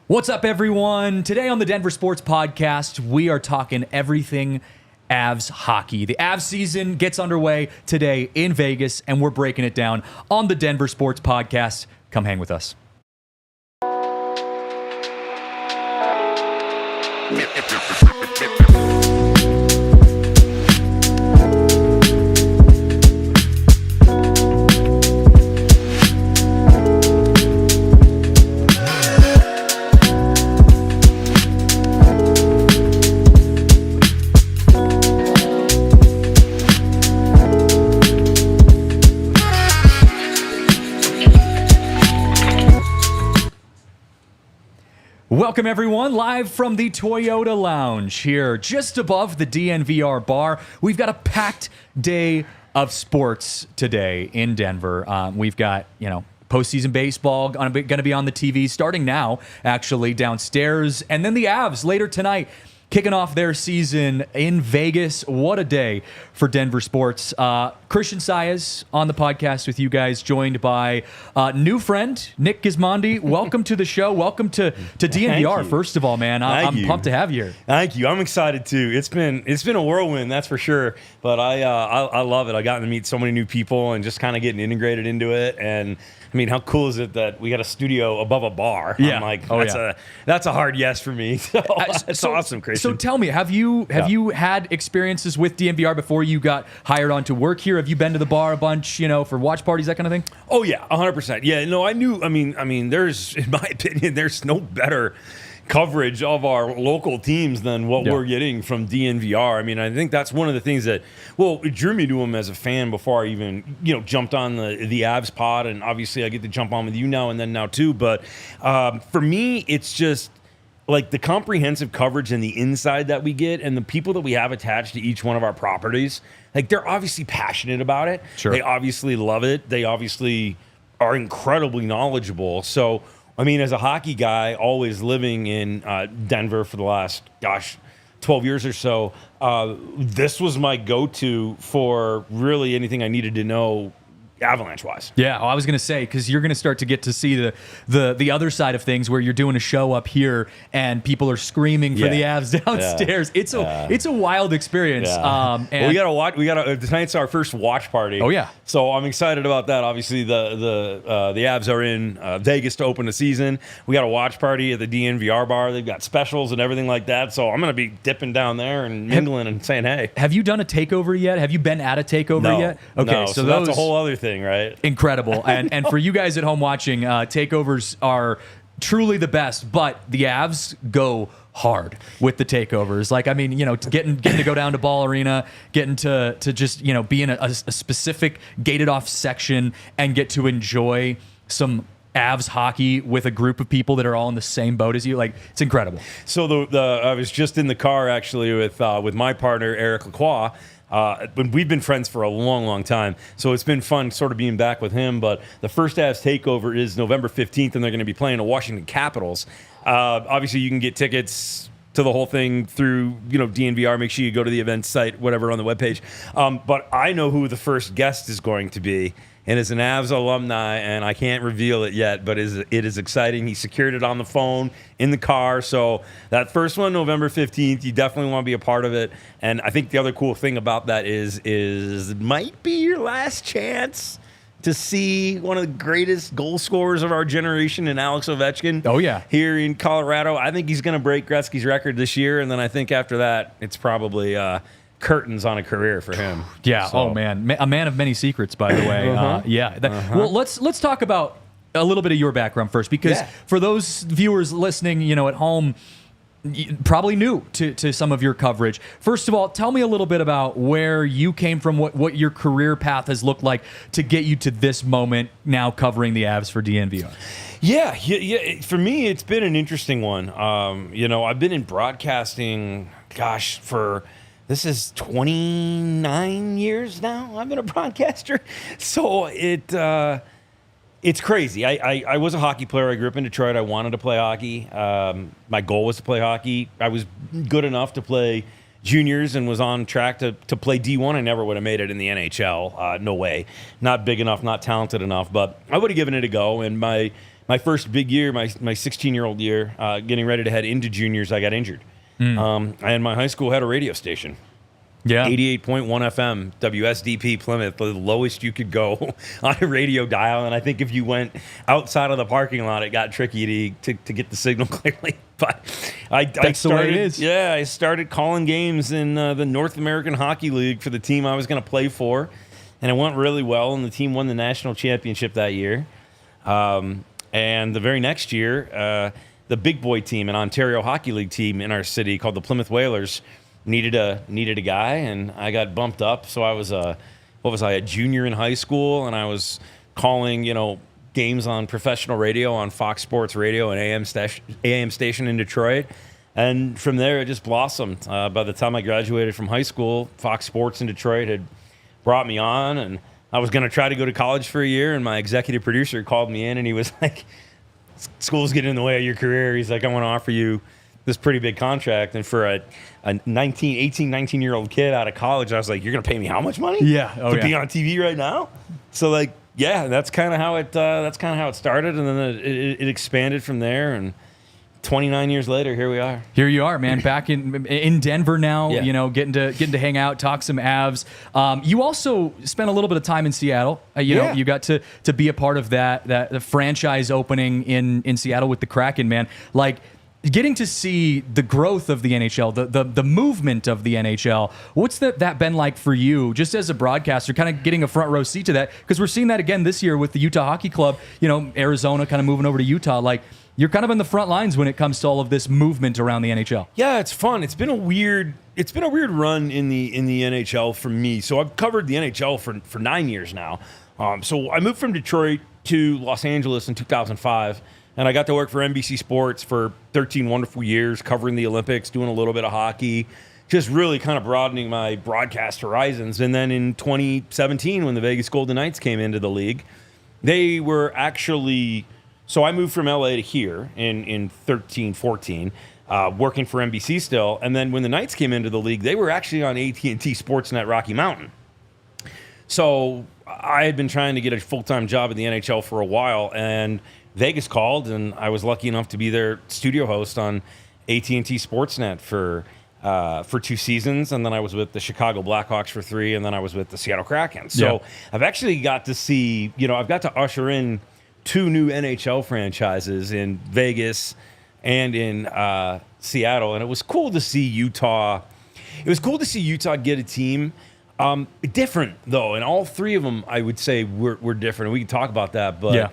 What's up, everyone? Today on the Denver Sports Podcast, we are talking everything Avs hockey. The Avs season gets underway today in Vegas, and we're breaking it down on the Denver Sports Podcast. Come hang with us. Welcome, everyone, live from the Toyota Lounge here, just above the DNVR bar. We've got a packed day of sports today in Denver. We've got, postseason baseball going to be on the TV starting now, actually, downstairs. And then the Avs later tonight, kicking off their season in Vegas. What a day for Denver sports. Christian Saez on the podcast with you guys, joined by new friend, Nick Gismondi. Welcome to the show. Welcome to DNVR, first of all, man. I'm pumped to have you here. Thank you. I'm excited, too. It's been a whirlwind, that's for sure. But I love it. I got to meet so many new people and just kind of getting integrated into it. And I mean, how cool is it that we got a studio above a bar? Yeah. I'm like, that's a hard yes for me. So it's awesome, Christian. So tell me, have you had experiences with DNVR before you got hired on to work here? Have you been to the bar a bunch, for watch parties, that kind of thing? Oh yeah, 100%. Yeah, no, I knew. I mean, there's, in my opinion, there's no better coverage of our local teams than what we're getting from DNVR. I mean, I think that's one of the things that, it drew me to them as a fan before I even, jumped on the Avs pod. And obviously I get to jump on with you now and then now too. But for me, it's just like the comprehensive coverage and the inside that we get and the people that we have attached to each one of our properties. Like, they're obviously passionate about it. Sure. They obviously love it. They obviously are incredibly knowledgeable. So, I mean, as a hockey guy, always living in Denver for the last, 12 years or so, this was my go-to for really anything I needed to know Avalanche-wise. Yeah, I was going to say, because you're going to start to get to see the other side of things where you're doing a show up here and people are screaming for the Avs downstairs. Yeah. It's a wild experience. Yeah. And we got to watch. Tonight's our first watch party. Oh yeah. So I'm excited about that. Obviously, the Avs are in Vegas to open the season. We got a watch party at the DNVR bar. They've got specials and everything like that. So I'm going to be dipping down there and mingling and saying hey. Have you done a takeover yet? Have you been at a takeover yet? Okay, no, so that's a whole other thing, right? Incredible. And for you guys at home watching, takeovers are truly the best, but the Avs go hard with the takeovers. Like, I mean, getting to go down to Ball Arena, getting to just, be in a specific gated off section and get to enjoy some Avs hockey with a group of people that are all in the same boat as you. Like, it's incredible. So I was just in the car actually with my partner, Eric Lacroix. We've been friends for a long, long time, so it's been fun sort of being back with him. But the first Avs takeover is November 15th, and they're going to be playing the Washington Capitals. Obviously, you can get tickets to the whole thing through DNVR. Make sure you go to the event site, whatever, on the webpage. But I know who the first guest is going to be. And it's an Avs alumni, and I can't reveal it yet, but it is exciting. He secured it on the phone, in the car. So that first one, November 15th, you definitely want to be a part of it. And I think the other cool thing about that is it might be your last chance to see one of the greatest goal scorers of our generation in Alex Ovechkin. Oh, yeah. Here in Colorado. I think he's going to break Gretzky's record this year, and then I think after that, it's probably curtains on a career for him. Yeah. So. Oh man, a man of many secrets, by the way. Well, let's talk about a little bit of your background first, because for those viewers listening, at home, probably new to some of your coverage. First of all, tell me a little bit about where you came from, what your career path has looked like to get you to this moment now covering the Avs for DNVR. Yeah. For me, it's been an interesting one. I've been in broadcasting, this is 29 years now. I've been a broadcaster. So it's crazy. I was a hockey player. I grew up in Detroit. I wanted to play hockey. My goal was to play hockey. I was good enough to play juniors and was on track to play D1. I never would have made it in the NHL. No way. Not big enough, not talented enough. But I would have given it a go. And my my first big year, my 16-year-old year, getting ready to head into juniors, I got injured. And my high school had a radio station. Yeah. 88.1 FM, WSDP Plymouth, the lowest you could go on a radio dial. And I think if you went outside of the parking lot, it got tricky to get the signal clearly. But I started, the way it is. Yeah, I started calling games in the North American Hockey League for the team I was going to play for. And it went really well, and the team won the national championship that year. And the very next year, the big boy team, an Ontario Hockey League team in our city called the Plymouth Whalers, needed a guy, and I got bumped up. So I was a junior in high school, and I was calling, games on professional radio on Fox Sports Radio and AM station in Detroit. And from there, it just blossomed. By the time I graduated from high school, Fox Sports in Detroit had brought me on, and I was going to try to go to college for a year, and my executive producer called me in, and he was like, school's getting in the way of your career. He's like, I want to offer you this pretty big contract. And for a 19-year-old kid out of college, I was like, you're going to pay me how much money? Yeah. To be on TV right now? So, that's kind of how it started, and then it expanded from there, and 29 years later, here we are. Here you are, man, back in Denver now, Yeah. getting to hang out, talk some Avs. You also spent a little bit of time in Seattle. You got to be a part of the franchise opening in Seattle with the Kraken, man. Like, getting to see the growth of the NHL, the movement of the NHL, what's that been like for you, just as a broadcaster, kind of getting a front row seat to that? Because we're seeing that again this year with the Utah Hockey Club, Arizona kind of moving over to Utah. Like, you're kind of in the front lines when it comes to all of this movement around the NHL. Yeah, it's fun. It's been a weird run in the NHL for me. So I've covered the NHL for 9 years now. So I moved from Detroit to Los Angeles in 2005. And I got to work for NBC Sports for 13 wonderful years, covering the Olympics, doing a little bit of hockey, just really kind of broadening my broadcast horizons. And then in 2017, when the Vegas Golden Knights came into the league, they were actually... So I moved from LA to here in 13-14, working for NBC still. And then when the Knights came into the league, they were actually on AT&T Sportsnet Rocky Mountain. So I had been trying to get a full-time job in the NHL for a while, and Vegas called, and I was lucky enough to be their studio host on AT&T Sportsnet for 2 seasons, and then I was with the Chicago Blackhawks for 3, and then I was with the Seattle Kraken. So I've actually got to see, I've got to usher in 2 new NHL franchises in Vegas and in Seattle, and it was cool to see Utah. It was cool to see Utah get a team. Different, though, and all 3 of them, I would say, were different. We can talk about that, but...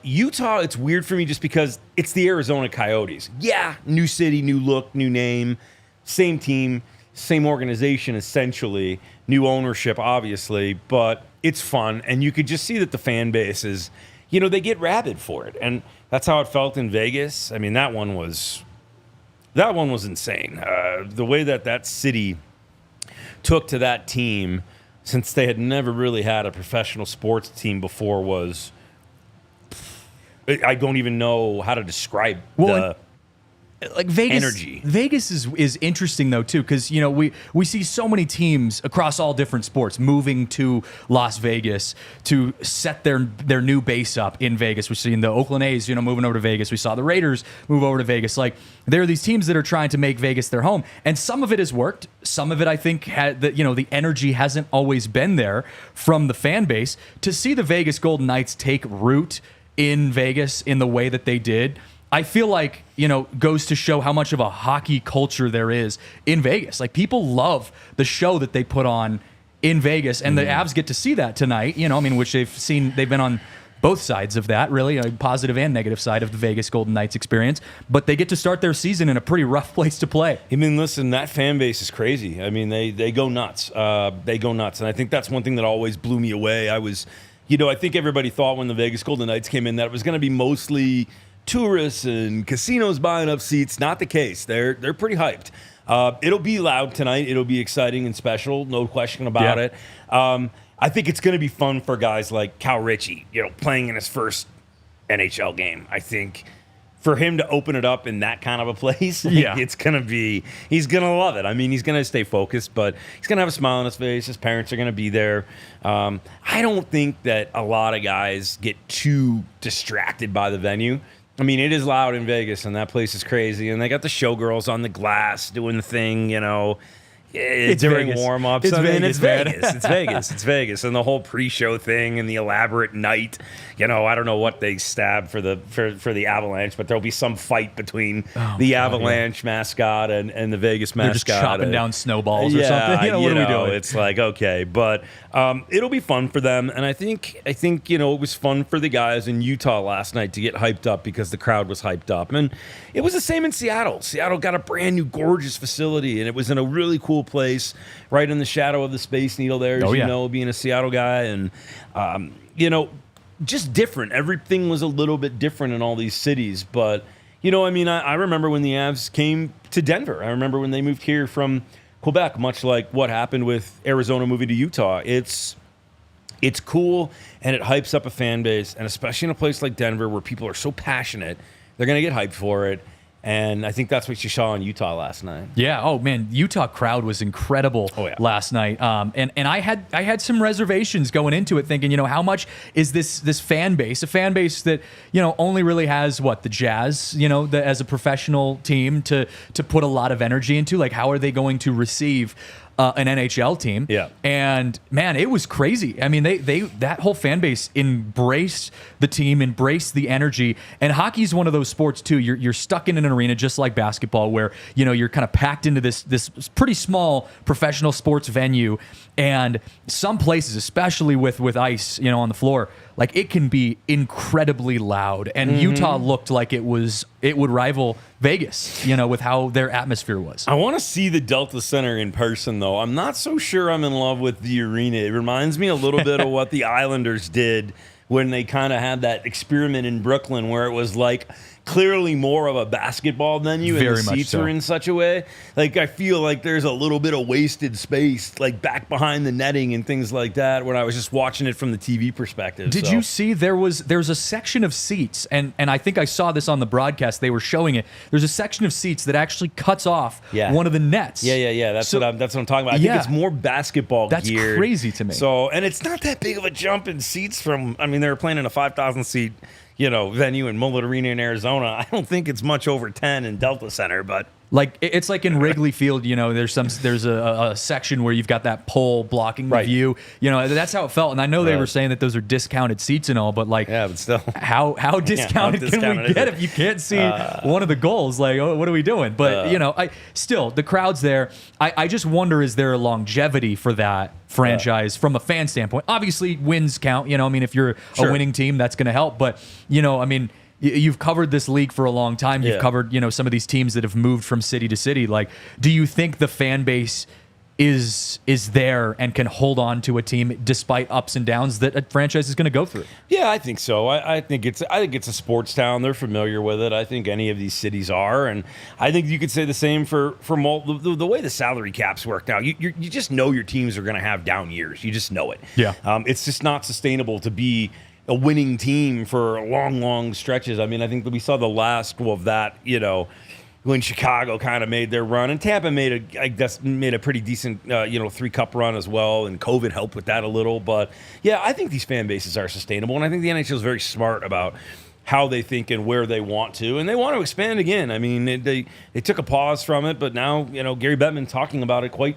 Utah, it's weird for me just because it's the Arizona Coyotes. Yeah, new city, new look, new name, same team, same organization, essentially, new ownership, obviously, but it's fun, and you could just see that the fan base is, they get rabid for it, and that's how it felt in Vegas. I mean, that one was insane. The way that city took to that team, since they had never really had a professional sports team before, was... I don't even know how to describe like Vegas energy. Vegas is interesting though too, because we see so many teams across all different sports moving to Las Vegas to set their new base up in Vegas. We're seeing the Oakland A's moving over to Vegas. We saw the Raiders move over to Vegas. Like, there are these teams that are trying to make Vegas their home, and some of it has worked. Some of it, I think, the energy hasn't always been there from the fan base. To see the Vegas Golden Knights take root in Vegas in the way that they did, I feel like, goes to show how much of a hockey culture there is in Vegas. Like, people love the show that they put on in Vegas, and the Avs get to see that tonight, which they've been on both sides of that, really, a positive and negative side of the Vegas Golden Knights experience, but they get to start their season in a pretty rough place to play. I mean, listen, that fan base is crazy. I mean, they go nuts. They go nuts, and I think that's one thing that always blew me away. I think everybody thought when the Vegas Golden Knights came in that it was going to be mostly tourists and casinos buying up seats. Not the case. They're pretty hyped. It'll be loud tonight. It'll be exciting and special. No question about it. I think it's going to be fun for guys like Cal Ritchie, playing in his first NHL game. I think for him to open it up in that kind of a place, like, Yeah. it's going to be, he's going to love it. I mean, he's going to stay focused, but he's going to have a smile on his face. His parents are going to be there. I don't think that a lot of guys get too distracted by the venue. I mean, it is loud in Vegas, and that place is crazy. And they got the showgirls on the glass doing the thing, you know, during Vegas. warm-ups. It's I mean, Vegas, it's man. Vegas. It's Vegas. It's Vegas. And the whole pre-show thing and the elaborate night. You know, I don't know what they stab for the Avalanche, but there'll be some fight between the Avalanche mascot and the Vegas mascot. They're just chopping down snowballs or something. You know, what are we doing? It's like, okay, but it'll be fun for them, and I think you know, it was fun for the guys in Utah last night to get hyped up because the crowd was hyped up, and it was the same in Seattle. Seattle got a brand new, gorgeous facility, and it was in a really cool place, right in the shadow of the Space Needle. There, as you know, being a Seattle guy, and you know, just different. Everything was a little bit different in all these cities, but you know, I mean, I remember when the Avs came to Denver. I remember when they moved here from Quebec, much like what happened with Arizona moving to Utah. It's cool, and it hypes up a fan base, and especially in a place like Denver where people are so passionate, they're going to get hyped for it. And I think that's what you saw in Utah last night. Yeah. Oh man, Utah crowd was incredible last night. And I had some reservations going into it, thinking, you know, how much is this fan base? A fan base that, you know, only really has the Jazz, you know, as a professional team to put a lot of energy into. Like, how are they going to receive an NHL team? Yeah. And man, it was crazy. I mean, they that whole fan base embraced the team, embraced the energy. And hockey's one of those sports too. You're stuck in an arena just like basketball, where, you know, you're kind of packed into this pretty small professional sports venue. And some places, especially with ice, you know, on the floor, like, it can be incredibly loud. And Utah looked like it would rival Vegas, you know, with how their atmosphere was. I want to see the Delta Center in person, though. I'm not so sure I'm in love with the arena. It reminds me a little bit of what the Islanders did when they kind of had that experiment in Brooklyn, where it was like clearly more of a basketball venue, and the seats were in such a way. Like, I feel like there's a little bit of wasted space, like back behind the netting and things like that, when I was just watching it from the TV perspective. Did you see there's a section of seats, and I think I saw this on the broadcast, they were showing it. There's a section of seats that actually cuts off one of the nets. Yeah. That's what I'm talking about. I think it's more basketball geared. That's crazy to me. So, and it's not that big of a jump in seats from, I mean, they were playing in a 5,000 seat, you know, venue in Mullet Arena in Arizona. I don't think it's much over 10 in Delta Center, but like, it's like in Wrigley Field, you know, there's a section where you've got that pole blocking the view. You know, that's how it felt. And I know they were saying that those are discounted seats and all, but like, but still, how discounted can we get if you can't see one of the goals? Like, oh, what are we doing? But you know, the crowd's there. I just wonder, is there a longevity for that franchise from a fan standpoint? Obviously, wins count. You know, I mean, if you're a winning team, that's going to help. But you know, I mean, you've covered this league for a long time. You've covered, you know, some of these teams that have moved from city to city. Like, do you think the fan base is there and can hold on to a team despite ups and downs that a franchise is going to go through? Yeah, I think so. I think it's a sports town. They're familiar with it. I think any of these cities are, and I think you could say the same for the way the salary caps work now. You just know your teams are going to have down years. You just know it. Yeah. It's just not sustainable to be a winning team for long stretches. I mean, I think that we saw the last of that, you know, when Chicago kind of made their run, and Tampa made a pretty decent, you know, 3-cup run as well, and COVID helped with that a little. But yeah, I think these fan bases are sustainable, and I think the NHL is very smart about how they think and where they want to, and they want to expand again. I mean, they took a pause from it, but now, you know, Gary Bettman talking about it quite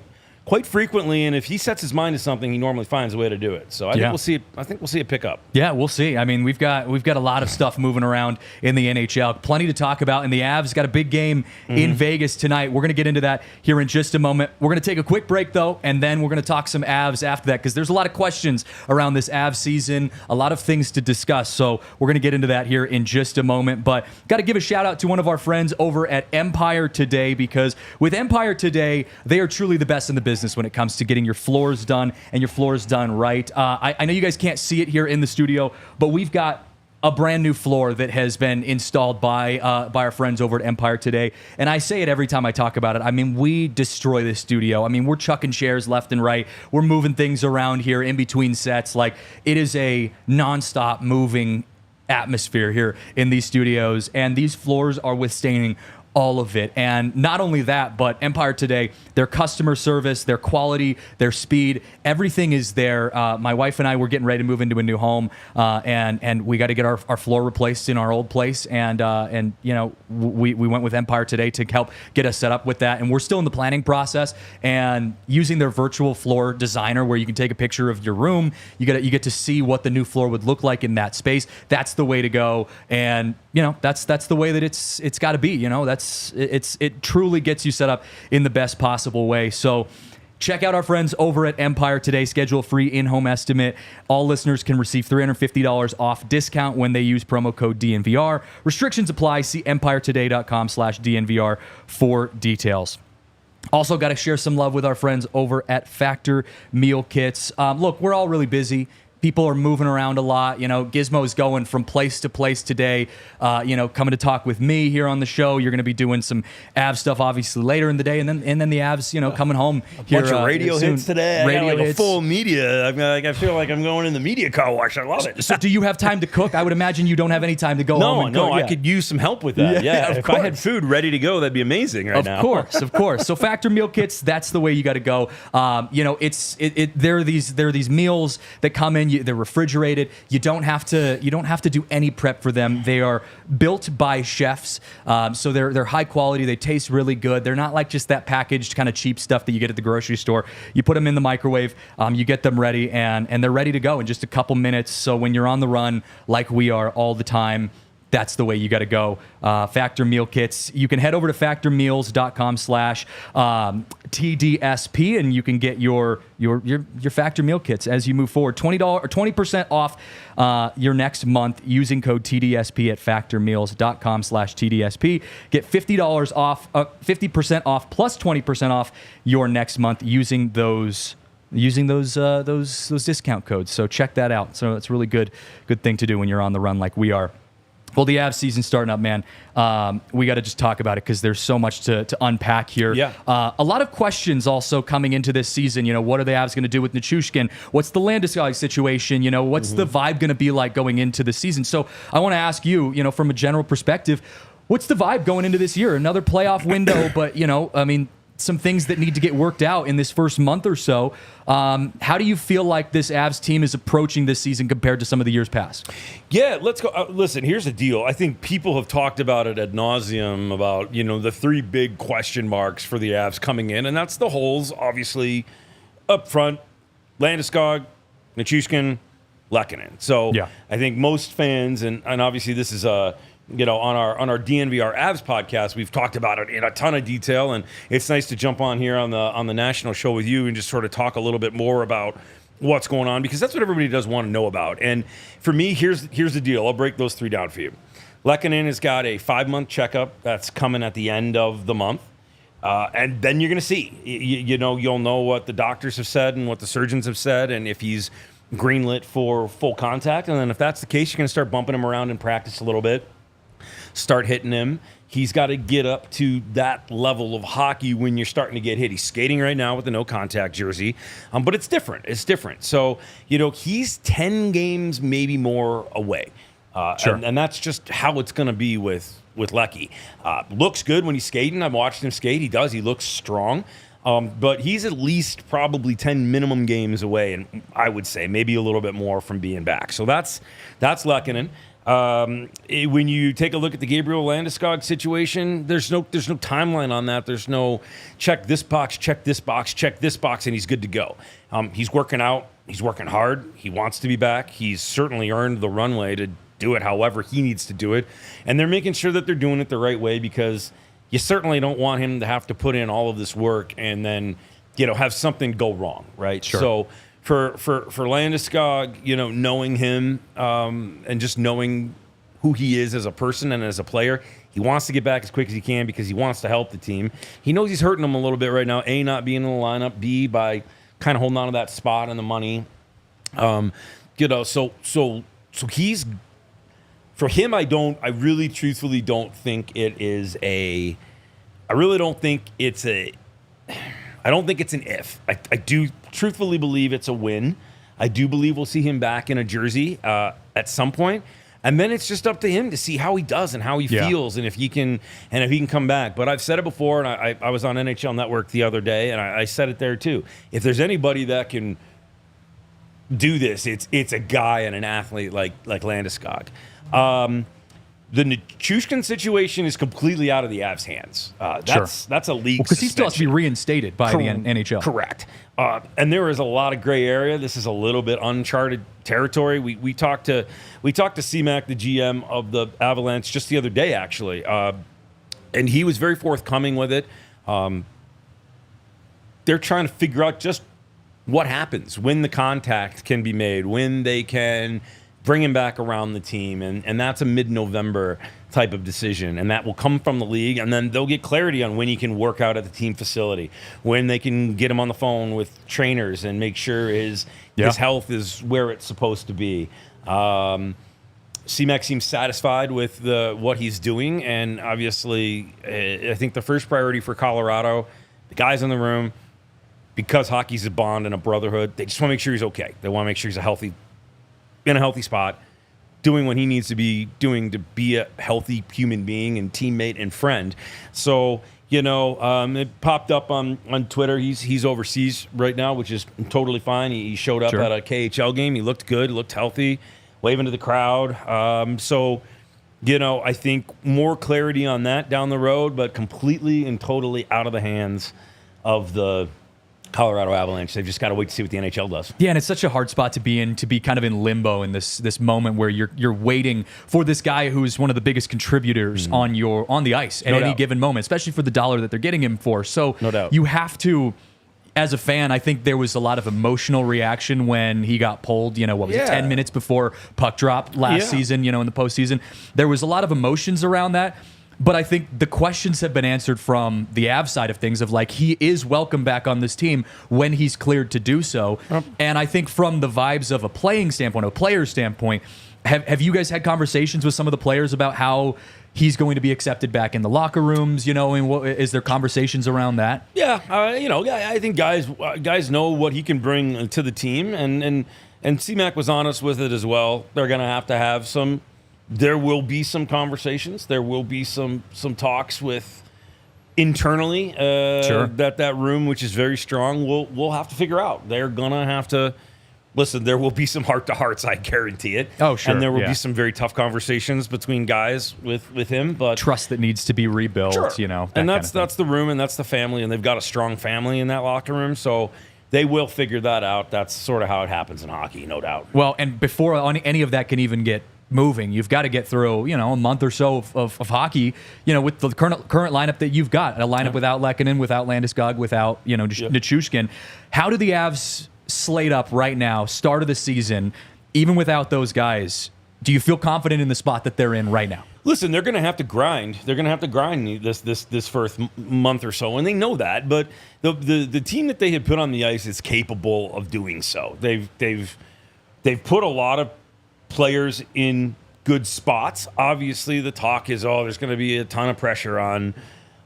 frequently, and if he sets his mind to something, he normally finds a way to do it. So I think we'll see it. I think we'll see it pick up. Yeah, we'll see. I mean, we've got a lot of stuff moving around in the NHL. Plenty to talk about. And the Avs got a big game in Vegas tonight. We're going to get into that here in just a moment. We're going to take a quick break though, and then we're going to talk some Avs after that, because there's a lot of questions around this Avs season, a lot of things to discuss. So we're going to get into that here in just a moment. But got to give a shout out to one of our friends over at Empire Today, because with Empire Today, they are truly the best in the business when it comes to getting your floors done and your floors done right. I know you guys can't see it here in the studio, but we've got a brand new floor that has been installed by our friends over at Empire Today. And I say it every time I talk about it. I mean, we destroy this studio. I mean, we're chucking chairs left and right. We're moving things around here in between sets. Like, it is a nonstop moving atmosphere here in these studios, and these floors are withstanding all of it. And not only that, but Empire today, their customer service, their quality, their speed, everything is there. My wife and I were getting ready to move into a new home, and we got to get our floor replaced in our old place. And you know, we went with Empire today to help get us set up with that. And we're still in the planning process and using their virtual floor designer, where you can take a picture of your room. You get to see what the new floor would look like in that space. That's the way to go. And you know, that's the way that it's got to be. You know, it truly gets you set up in the best possible way. So check out our friends over at Empire today. Schedule a free in-home estimate. All listeners can receive $350 off discount when they use promo code DNVR. Restrictions apply. See empiretoday.com/DNVR for details. Also got to share some love with our friends over at Factor Meal Kits. Look, we're all really busy. People are moving around a lot. You know, Gizmo's going from place to place today, you know, coming to talk with me here on the show. You're going to be doing some Avs stuff, obviously, later in the day. And then the Avs, you know, coming home here. Bunch of radio soon. hits today. Radio I got like hits. a full media. I feel like I'm going in the media car wash. I love it. So do you have time to cook? I would imagine you don't have any time to go home and cook. I could use some help with that. Yeah, of if course. I had food ready to go, that'd be amazing right now. Of course. So Factor Meal Kits, that's the way you got to go. You know, there are these meals that come in. They're refrigerated. You don't have to do any prep for them. They are built by chefs, so they're high quality. They taste really good. They're not like just that packaged kind of cheap stuff that you get at the grocery store. You put them in the microwave, you get them ready, and they're ready to go in just a couple minutes. So when you're on the run, like we are all the time, that's the way you got to go. Factor Meal Kits. You can head over to factormeals.com/TDSP, and you can get your Factor Meal Kits as you move forward. $20 or 20% off your next month using code TDSP at factormeals.com/TDSP. Get $50 off, 50% off plus 20% off your next month using those discount codes. So check that out. So it's a really good thing to do when you're on the run like we are. Well, the Avs season's starting up, man. We got to just talk about it because there's so much to unpack here. Yeah. A lot of questions also coming into this season. You know, what are the Avs going to do with Nichushkin? What's the Landeskog situation? You know, what's the vibe going to be like going into the season? So I want to ask you, you know, from a general perspective, what's the vibe going into this year? Another playoff window, but, you know, I mean, some things that need to get worked out in this first month or so. How do you feel like this Avs team is approaching this season compared to some of the years past? Yeah, let's go. Listen, here's the deal. I think people have talked about it ad nauseum about, you know, the three big question marks for the Avs coming in, and that's the holes, obviously, up front, Landeskog, Nichushkin, Lehkonen. So yeah. I think most fans, and obviously this is you know, on our DNVR Avs podcast, we've talked about it in a ton of detail, and it's nice to jump on here on the national show with you and just sort of talk a little bit more about what's going on, because that's what everybody does want to know about. And for me, here's the deal. I'll break those three down for you. Lehkonen has got a 5-month checkup that's coming at the end of the month, and then you're going to see. You know, you'll know what the doctors have said and what the surgeons have said, and if he's greenlit for full contact. And then if that's the case, you're going to start bumping him around in practice a little bit. Start hitting him. He's got to get up to that level of hockey when you're starting to get hit. He's skating right now with a no-contact jersey, but it's different. It's different. So, you know, he's 10 games, maybe more away. Sure. And that's just how it's going to be with Lecky. Looks good when he's skating. I've watched him skate. He does. He looks strong. But he's at least probably 10 minimum games away, and I would say maybe a little bit more from being back. So that's Lehkonen. When you take a look at the Gabriel Landeskog situation, there's no timeline on that. There's no check this box, check this box, check this box, and he's good to go. He's working out. He's working hard. He wants to be back. He's certainly earned the runway to do it however he needs to do it. And they're making sure that they're doing it the right way, because you certainly don't want him to have to put in all of this work and then, you know, have something go wrong, right? Sure. So for Landeskog, you know, knowing him and just knowing who he is as a person and as a player, he wants to get back as quick as he can because he wants to help the team. He knows he's hurting them a little bit right now. A, not being in the lineup. B, by kind of holding on to that spot and the money. You know, so he's, for him, I really truthfully don't think it is I don't think it's an if. I do truthfully believe it's a win. I do believe we'll see him back in a jersey at some point. And then it's just up to him to see how he does and how he feels and if he can come back. But I've said it before, and I was on NHL Network the other day, and I said it there too. If there's anybody that can do this, it's a guy and an athlete like Landeskog. The Nichushkin situation is completely out of the Avs' hands. That's a league because he still has to be reinstated by the NHL. Correct. And there is a lot of gray area. This is a little bit uncharted territory. We talked to C-Mac, the GM of the Avalanche, just the other day, actually, and he was very forthcoming with it. They're trying to figure out just what happens, when the contact can be made, when they can bring him back around the team, and that's a mid-November type of decision, and that will come from the league, and then they'll get clarity on when he can work out at the team facility, when they can get him on the phone with trainers and make sure his health is where it's supposed to be. C-Mac seems satisfied with what he's doing, and obviously I think the first priority for Colorado, the guys in the room, because hockey's a bond and a brotherhood, they just want to make sure he's okay. They want to make sure he's in a healthy spot, doing what he needs to be doing to be a healthy human being and teammate and friend. So, it popped up on Twitter. He's overseas right now, which is totally fine. He showed up at a KHL game. He looked good, looked healthy, waving to the crowd. I think more clarity on that down the road, but completely and totally out of the hands of the Colorado Avalanche. They've just got to wait to see what the NHL does. Yeah, and it's such a hard spot to be in, to be kind of in limbo in this moment where you're waiting for this guy who's one of the biggest contributors on the ice at any given moment, especially for the dollar that they're getting him for. So no doubt. You have to, as a fan, I think there was a lot of emotional reaction when he got pulled, 10 minutes before puck drop last season, in the postseason. There was a lot of emotions around that. But I think the questions have been answered from the Avs side of things, of like, he is welcome back on this team when he's cleared to do so. And I think from the vibes of a playing standpoint, a player standpoint, have you guys had conversations with some of the players about how he's going to be accepted back in the locker rooms? And is there conversations around that? Yeah, I think guys know what he can bring to the team, and C-Mac was honest with it as well. They're going to have some. There will be some conversations. There will be some talks with internally that room, which is very strong. We'll have to figure out. They're gonna have to listen. There will be some heart-to-hearts, I guarantee it. Oh, sure. And there will be some very tough conversations between guys with him. But trust that needs to be rebuilt. And that's the room, and that's the family, and they've got a strong family in that locker room. So they will figure that out. That's sort of how it happens in hockey, no doubt. Well, and before any of that can even get moving, you've got to get through a month or so of hockey with the current lineup that you've got, a lineup without Lehkonen, without Landeskog, without Nichushkin. How do the Avs slate up right now, start of the season, even without those guys? Do you feel confident in the spot that they're in right now? Listen, they're going to have to grind. They're going to have to grind this first month or so, and they know that. But the team that they had put on the ice is capable of doing so. They've put a lot of players in good spots. Obviously, the talk is, there's going to be a ton of pressure on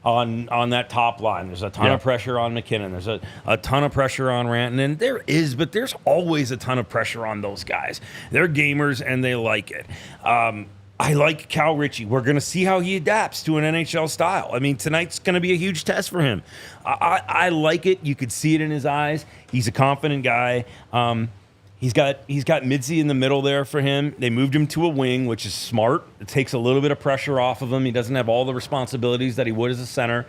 that top line. There's a ton of pressure on McKinnon. There's a ton of pressure on Rantanen. There is, but there's always a ton of pressure on those guys. They're gamers, and they like it. I like Cal Ritchie. We're going to see how he adapts to an NHL style. I mean, tonight's going to be a huge test for him. I like it. You could see it in his eyes. He's a confident guy. He's got Midzi in the middle there for him. They moved him to a wing, which is smart. It takes a little bit of pressure off of him. He doesn't have all the responsibilities that he would as a center.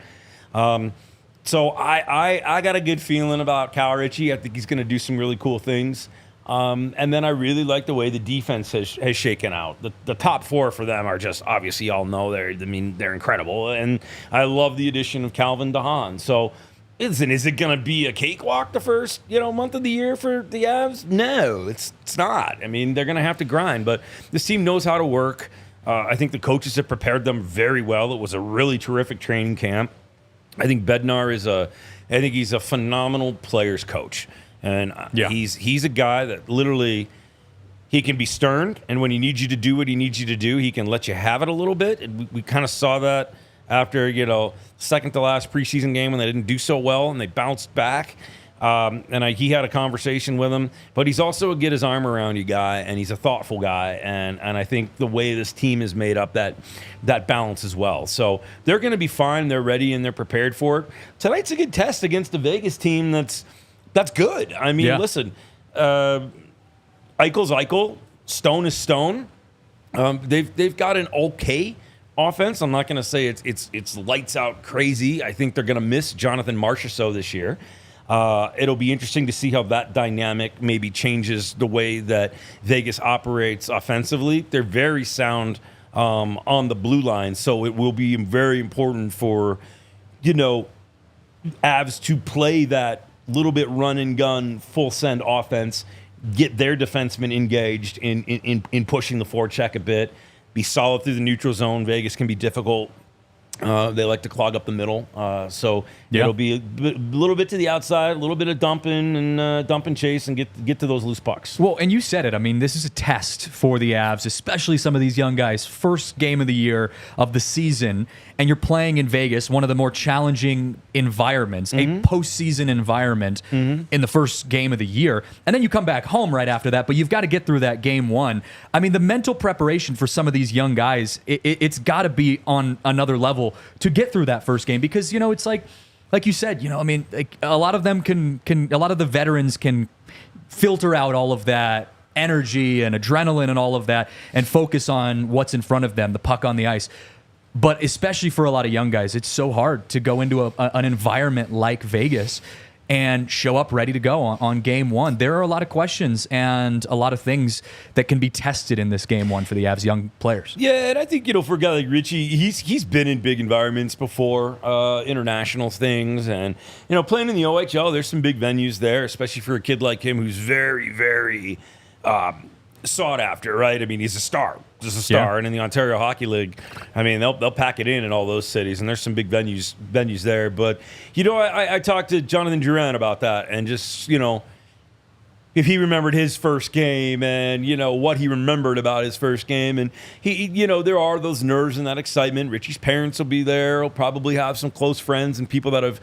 So I got a good feeling about Cal Ritchie. I think he's going to do some really cool things. And then I really like the way the defense has shaken out. The top four for them are just, obviously, y'all know they're incredible. And I love the addition of Calvin DeHaan. So, listen, is it going to be a cakewalk the first month of the year for the Avs? No, it's not. I mean, they're going to have to grind, but this team knows how to work. I think the coaches have prepared them very well. It was a really terrific training camp. I think Bednar he's a phenomenal players coach, and he's a guy that literally he can be stern, and when he needs you to do what he needs you to do, he can let you have it a little bit. And we kind of saw that after, second to last preseason game when they didn't do so well and they bounced back. He had a conversation with him, but he's also a get his arm around you guy, and he's a thoughtful guy. And I think the way this team is made up, that balance as well. So they're going to be fine. They're ready and they're prepared for it. Tonight's a good test against the Vegas team that's good. I mean, listen, Eichel's Eichel, Stone is Stone. They've got an okay offense. I'm not going to say it's lights out crazy. I think they're going to miss Jonathan Marchessault this year. It'll be interesting to see how that dynamic maybe changes the way that Vegas operates offensively. They're very sound on the blue line, so it will be very important for, Avs to play that little bit run and gun, full send offense, get their defensemen engaged in pushing the forecheck a bit, be solid through the neutral zone. Vegas can be difficult. They like to clog up the middle. So it'll be a little bit to the outside, a little bit of dumping and chase and get to those loose pucks. Well, and you said it. I mean, this is a test for the Avs, especially some of these young guys. First game of the year of the season, and you're playing in Vegas, one of the more challenging environments, a postseason environment in the first game of the year. And then you come back home right after that, but you've got to get through that game one. I mean, the mental preparation for some of these young guys, it's got to be on another level to get through that first game, because it's like you said, I mean, like a lot of them a lot of the veterans can filter out all of that energy and adrenaline and all of that and focus on what's in front of them, the puck on the ice. But especially for a lot of young guys, it's so hard to go into an environment like Vegas and show up ready to go on game one. There are a lot of questions and a lot of things that can be tested in this game one for the Avs young players. Yeah, and I think, for a guy like Richie, he's been in big environments before, international things, and, playing in the OHL, there's some big venues there, especially for a kid like him who's very, very sought after, right? I mean, he's a star. Just a star. Yeah. And in the Ontario Hockey League, I mean, they'll pack it in all those cities, and there's some big venues there. But, I talked to Jonathan Drouin about that, and just, if he remembered his first game and, what he remembered about his first game. And he there are those nerves and that excitement. Richie's parents will be there. He'll probably have some close friends and people that have,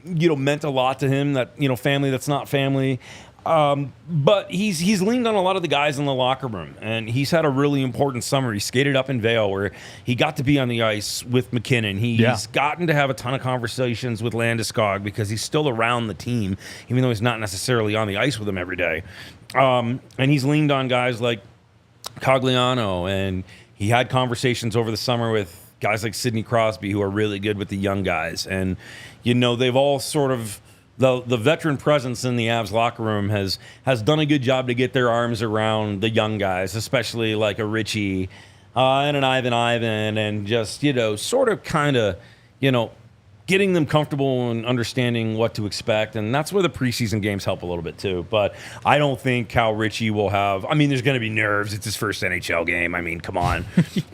meant a lot to him, that, family that's not family. But he's leaned on a lot of the guys in the locker room, and he's had a really important summer. He skated up in Vail, where he got to be on the ice with McKinnon. He's gotten to have a ton of conversations with Landeskog because he's still around the team, even though he's not necessarily on the ice with them every day. And he's leaned on guys like Cogliano, and he had conversations over the summer with guys like Sidney Crosby, who are really good with the young guys. And, they've all sort of... The veteran presence in the Avs locker room has done a good job to get their arms around the young guys, especially like a Richie and an Ivan, and just, sort of kind of, getting them comfortable and understanding what to expect. And that's where the preseason games help a little bit too. But I don't think Cal Richie will have, there's going to be nerves. It's his first NHL game. I mean, come on.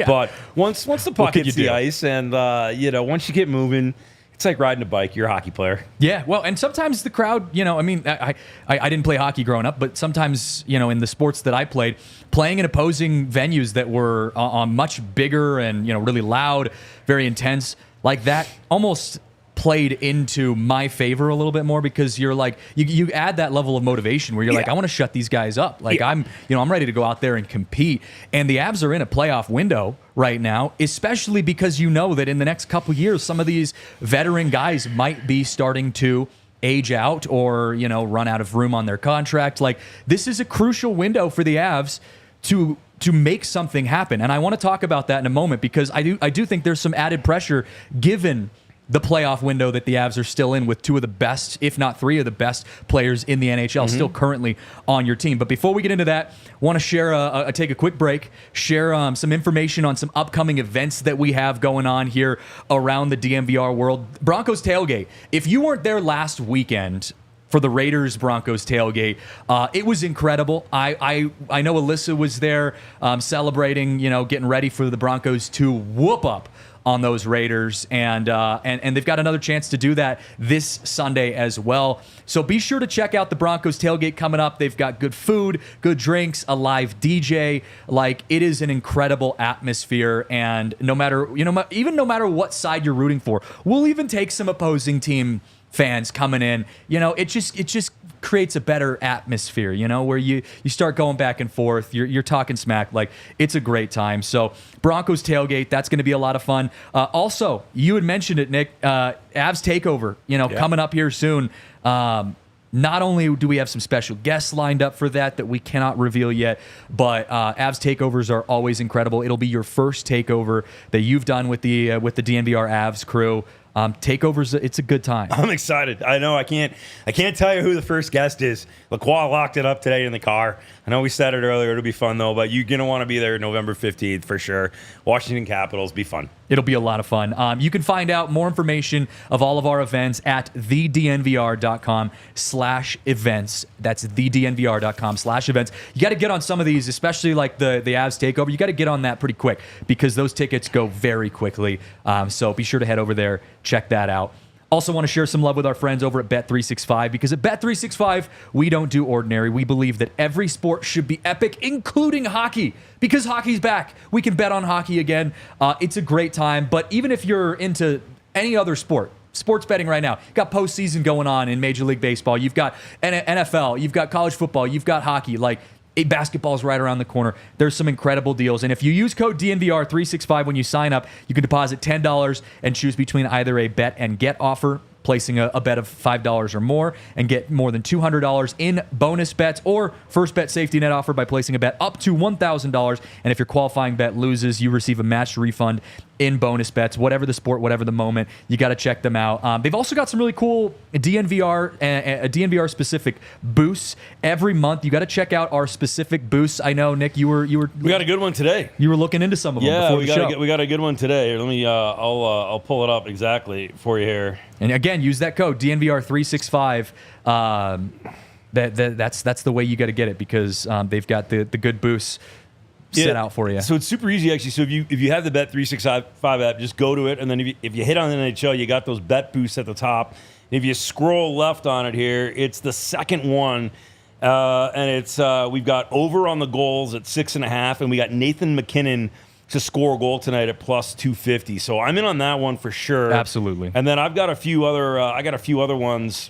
But once the puck hits the ice and, once you get moving, it's like riding a bike. You're a hockey player. Yeah, well, and sometimes the crowd, I didn't play hockey growing up, but sometimes, in the sports that I played, playing in opposing venues that were much bigger and, really loud, very intense, like that almost played into my favor a little bit more, because you're like, you add that level of motivation where you're like, I want to shut these guys up. Like I'm ready to go out there and compete. And the Avs are in a playoff window right now, especially because that in the next couple years, some of these veteran guys might be starting to age out or, run out of room on their contract. Like, this is a crucial window for the Avs to make something happen. And I want to talk about that in a moment, because I do think there's some added pressure given the playoff window that the Avs are still in, with two of the best, if not three of the best players in the NHL still currently on your team. But before we get into that, want to share take a quick break, share some information on some upcoming events that we have going on here around the DNVR world. Broncos Tailgate. If you weren't there last weekend for the Raiders-Broncos tailgate, it was incredible. I know Alyssa was there celebrating, getting ready for the Broncos to whoop up on those Raiders, and they've got another chance to do that this Sunday as well. So be sure to check out the Broncos tailgate coming up. They've got good food, good drinks, a live DJ. Like, it is an incredible atmosphere, and no matter what side you're rooting for, we'll even take some opposing team fans coming in. It just creates a better atmosphere, where you start going back and forth. You're talking smack. Like, it's a great time. So Broncos tailgate, that's going to be a lot of fun. Also, you had mentioned it, Nick, Avs Takeover, coming up here soon. Not only do we have some special guests lined up for that we cannot reveal yet, but Avs takeovers are always incredible. It'll be your first takeover that you've done with the DNVR Avs crew. Takeovers, it's a good time. I'm excited. I know I can't tell you who the first guest is. Lacroix locked it up today in the car. I know we said it earlier. It'll be fun though, but you're gonna want to be there November 15th for sure. Washington Capitals, be fun. It'll be a lot of fun. You can find out more information of all of our events at thednvr.com/events. That's thednvr.com/events. You got to get on some of these, especially like the Avs takeover. You got to get on that pretty quick because those tickets go very quickly. So be sure to head over there, check that out. Also want to share some love with our friends over at Bet365 because at Bet365, we don't do ordinary. We believe that every sport should be epic, including hockey, because hockey's back. We can bet on hockey again. It's a great time, but even if you're into any other sport, sports betting right now, you've got postseason going on in Major League Baseball, you've got NFL, you've got college football, you've got hockey, basketball is right around the corner. There's some incredible deals. And if you use code DNVR365 when you sign up, you can deposit $10 and choose between either a bet and get offer, placing a bet of $5 or more, and get more than $200 in bonus bets, or first bet safety net offer by placing a bet up to $1,000. And if your qualifying bet loses, you receive a matched refund in bonus bets, whatever the sport, whatever the moment. You got to check them out. They've also got some really cool DNVR specific boosts every month. You got to check out our specific boosts. I know, Nick, we got a good one today. You were looking into some of them before the show. We got a good one today. Here, let me. I'll pull it up exactly for you here. And again, use that code DNVR365. That's the way you got to get it because they've got the good boosts set out for you. So it's super easy actually. So if you have the Bet365 app, just go to it, and then if you hit on the NHL, you got those bet boosts at the top. And if you scroll left on it here, it's the second one, and it's we've got over on the goals at 6.5, and we got Nathan McKinnon to score a goal tonight at plus 250. So I'm in on that one for sure. Absolutely. And then I've got a few other ones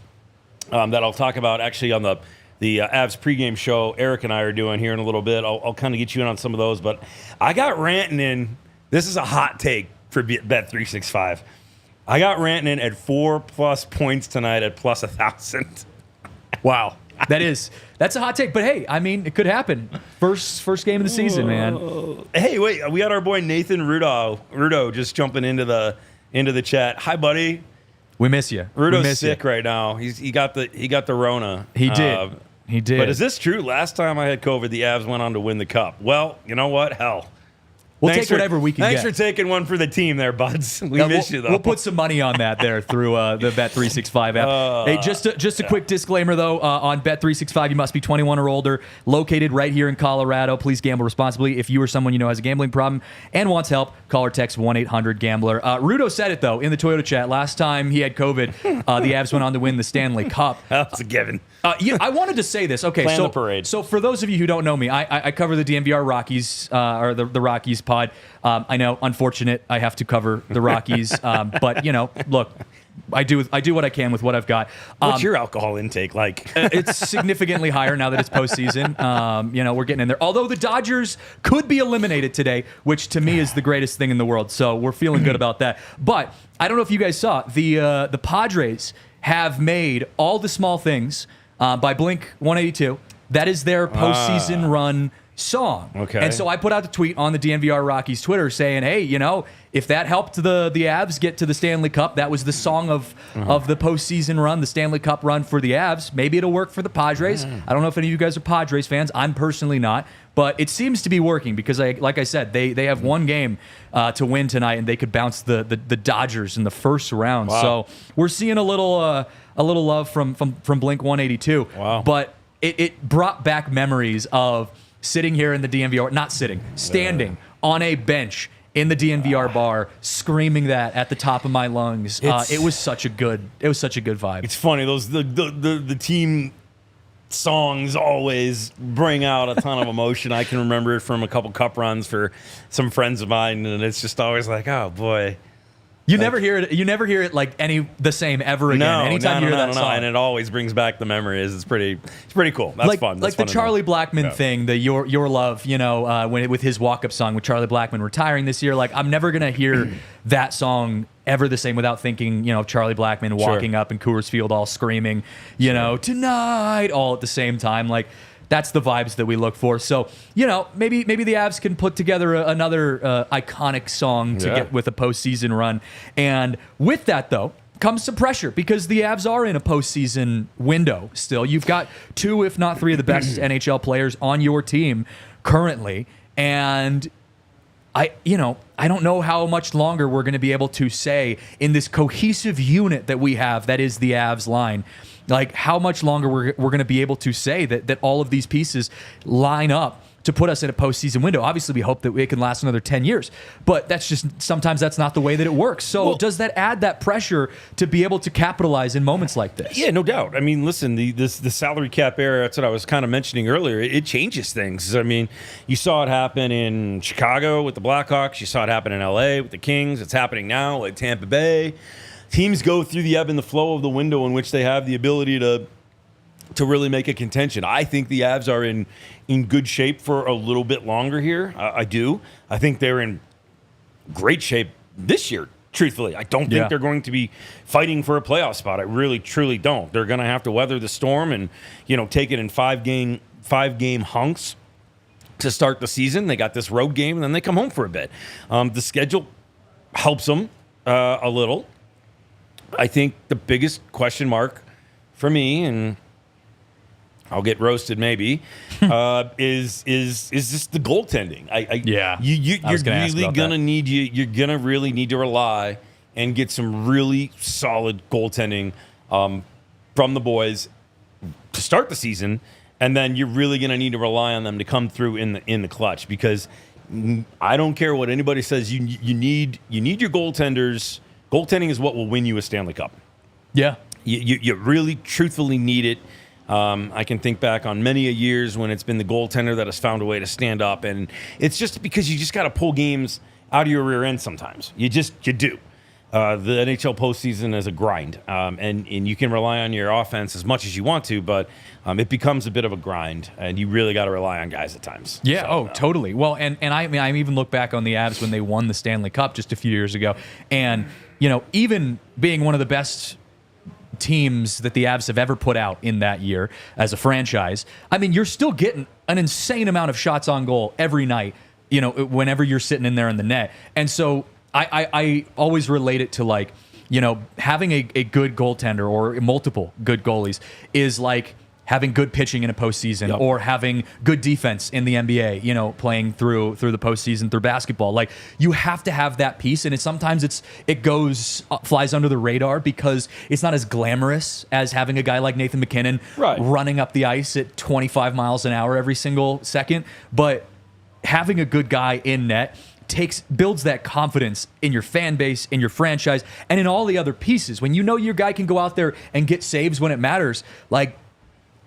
that I'll talk about actually on the Avs pregame show Eric and I are doing here in a little bit. I'll kind of get you in on some of those, but I got Rantanen. This is a hot take for Bet365. I got Rantanen at 4+ points tonight at plus 1,000. Wow. That's a hot take, but hey, I mean, it could happen. First game of the season, man. Hey, wait, we got our boy Nathan Rudo just jumping into the chat. Hi, buddy. We miss you. Rudo's sick right now. He got the Rona. He did. He did. But is this true? Last time I had COVID, the Avs went on to win the Cup. Well, you know what? Hell. We'll take whatever we can Thanks get. for taking one for the team there, buds. We miss you, though. We'll put some money on that there through the Bet365 app. Hey, just a quick disclaimer, though. On Bet365, you must be 21 or older, located right here in Colorado. Please gamble responsibly. If you or someone you know has a gambling problem and wants help, call or text 1-800-GAMBLER. Rudo said it, though, in the Toyota chat. Last time he had COVID, the Avs went on to win the Stanley Cup. That's a given. I wanted to say this. Okay, Plan the parade. So for those of you who don't know me, I cover the DNVR Rockies, or the Rockies pod. I know, unfortunate, I have to cover the Rockies, but look, I do what I can with what I've got. What's your alcohol intake like? It's significantly higher now that it's postseason. We're getting in there. Although the Dodgers could be eliminated today, which to me is the greatest thing in the world. So we're feeling good about that. But I don't know if you guys saw the Padres have made All the Small Things by Blink-182. That is their postseason run song. Okay. And so I put out the tweet on the DNVR Rockies Twitter saying, hey, if that helped the Avs get to the Stanley Cup, that was the song of the postseason run, the Stanley Cup run for the Avs. Maybe it'll work for the Padres. I don't know if any of you guys are Padres fans. I'm personally not. But it seems to be working because, like I said, they have one game to win tonight, and they could bounce the Dodgers in the first round. Wow. So we're seeing a little love from Blink-182. Wow. But it brought back memories of sitting here in the DNVR, standing on a bench in the DNVR bar, screaming that at the top of my lungs. It was such a good vibe. It's funny, those the team songs always bring out a ton of emotion. I can remember it from a couple cup runs for some friends of mine, and it's just always like, oh boy, You never hear it. You never hear it like the same ever again. Anytime you hear that song, and it always brings back the memories. It's pretty cool. That's fun. That's like fun the Charlie Blackmon thing, the Your Love, with his walk-up song with Charlie Blackmon retiring this year. Like, I'm never gonna hear that song ever the same without thinking, of Charlie Blackmon walking up in Coors Field all screaming, tonight, all at the same time. Like, that's the vibes that we look for. So, maybe the Avs can put together another iconic song to get with a postseason run. And with that, though, comes some pressure because the Avs are in a postseason window still. You've got 2, if not 3, of the best NHL players on your team currently. And I don't know how much longer we're going to be able to say in this cohesive unit that we have, that is the Avs line, like how much longer we're going to be able to say that all of these pieces line up to put us in a postseason window. Obviously, we hope that it can last another 10 years, but sometimes that's not the way that it works. So does that add that pressure to be able to capitalize in moments like this? Yeah, no doubt. I mean, listen, the salary cap era, that's what I was kind of mentioning earlier, it changes things. I mean, you saw it happen in Chicago with the Blackhawks. You saw it happen in LA with the Kings. It's happening now at Tampa Bay. Teams go through the ebb and the flow of the window in which they have the ability to really make a contention. I think the Avs are in good shape for a little bit longer here. I do. I think they're in great shape this year, truthfully. I don't think they're going to be fighting for a playoff spot. I really, truly don't. They're going to have to weather the storm and, take it in five game hunks to start the season. They got this road game, and then they come home for a bit. The schedule helps them a little. I think the biggest question mark for me, and I'll get roasted maybe, is just the goaltending. You're gonna really need to rely and get some really solid goaltending from the boys to start the season, and then you're really gonna need to rely on them to come through in the clutch, because I don't care what anybody says. You need your goaltenders. Goaltending is what will win you a Stanley Cup. Yeah, you really truthfully need it. I can think back on many a years when it's been the goaltender that has found a way to stand up, and it's just because you just got to pull games out of your rear end sometimes. You do. The NHL postseason is a grind, and you can rely on your offense as much as you want to, but it becomes a bit of a grind, and you really got to rely on guys at times. Yeah, totally. Well, and I even look back on the Avs when they won the Stanley Cup just a few years ago, and even being one of the best teams that the Avs have ever put out in that year as a franchise, I mean, you're still getting an insane amount of shots on goal every night, whenever you're sitting in there in the net. And so I always relate it to, like, having a good goaltender or multiple good goalies is like having good pitching in a postseason, or having good defense in the NBA, playing through the postseason through basketball. Like, you have to have that piece, and sometimes it flies under the radar because it's not as glamorous as having a guy like Nathan MacKinnon running up the ice at 25 miles an hour every single second. But having a good guy in net builds that confidence in your fan base, in your franchise, and in all the other pieces. When your guy can go out there and get saves when it matters, like,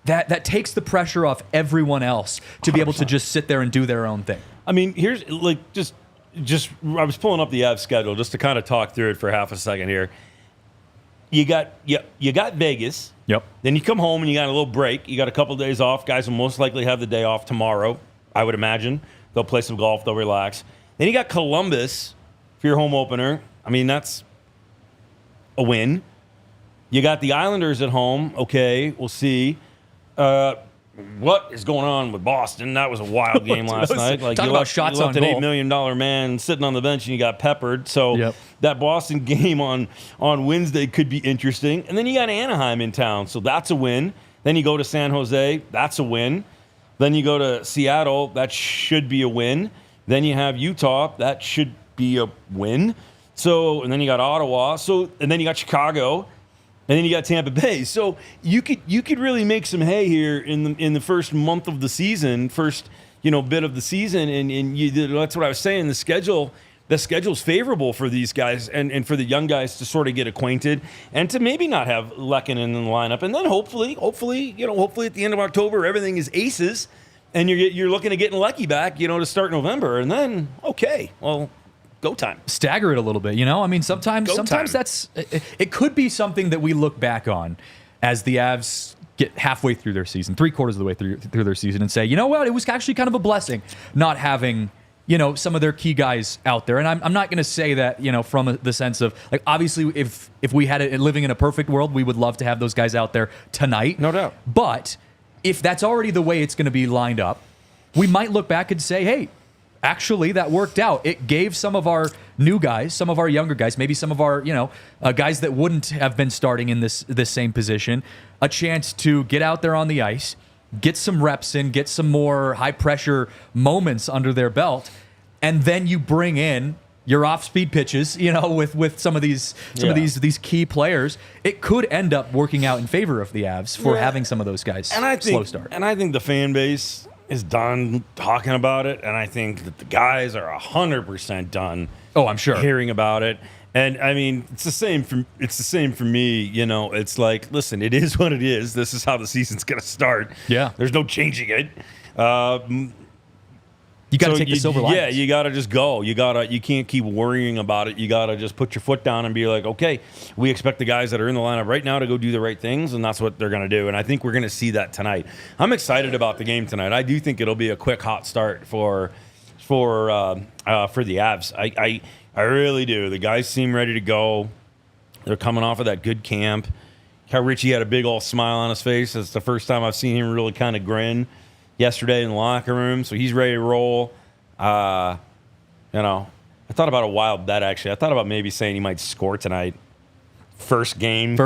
that takes the pressure off everyone else to be able to just sit there and do their own thing. I mean, here's like just I was pulling up the Avs schedule just to kind of talk through it for half a second here. You got Vegas. Yep. Then you come home and you got a little break. You got a couple of days off. Guys will most likely have the day off tomorrow, I would imagine. They'll play some golf. They'll relax. Then you got Columbus for your home opener. I mean, that's a win. You got the Islanders at home. Okay, we'll see. What is going on with Boston? That was a wild game last night. Like, talk about shots on goal. You left an $8 million man sitting on the bench and you got peppered. So that Boston game on Wednesday could be interesting. And then you got Anaheim in town, so that's a win. Then you go to San Jose, that's a win. Then you go to Seattle, that should be a win. Then you have Utah, that should be a win. So, and then you got Ottawa. So, and then you got Chicago. And then you got Tampa Bay. So you could really make some hay here in the first month of the season, first bit of the season, and that's what I was saying. The schedule's favorable for these guys and for the young guys to sort of get acquainted and to maybe not have Lehkonen in the lineup. And then hopefully at the end of October everything is aces, and you're looking at getting Lecky back, to start November, and then go Go time. Stagger it a little bit, you know? I mean, sometimes that's it could be something that we look back on as the Avs get halfway through their season, 3/4 of the way through their season, and say, you know what, it was actually kind of a blessing not having, you know, some of their key guys out there. And I'm not going to say that, you know, from the sense of, like, obviously if we had it living in a perfect world, we would love to have those guys out there tonight. No doubt. But if that's already the way it's going to be lined up, we might look back and say, hey, actually, that worked out. It gave some of our new guys, some of our younger guys, maybe some of our, you know, guys that wouldn't have been starting in this same position, a chance to get out there on the ice, get some reps in, get some more high-pressure moments under their belt, and then you bring in your off-speed pitches, you know, with some of these key players. It could end up working out in favor of the Avs for having some of those guys slow start. And I think the fan base is done talking about it, and I think that the guys are 100% done. Oh, I'm sure. Hearing about it. And I mean, it's the same for me, you know. It's like, listen, it is what it is. This is how the season's going to start. Yeah. There's no changing it. You got to take the silver linings. Yeah, you got to just go. You can't keep worrying about it. You got to just put your foot down and be like, okay, we expect the guys that are in the lineup right now to go do the right things, and that's what they're going to do. And I think we're going to see that tonight. I'm excited about the game tonight. I do think it'll be a quick, hot start for the Avs. I really do. The guys seem ready to go. They're coming off of that good camp. How Richie had a big old smile on his face. It's the first time I've seen him really kind of grin yesterday in the locker room, so he's ready to roll. You know, I thought about a wild bet, actually. I thought about maybe saying he might score tonight. First game.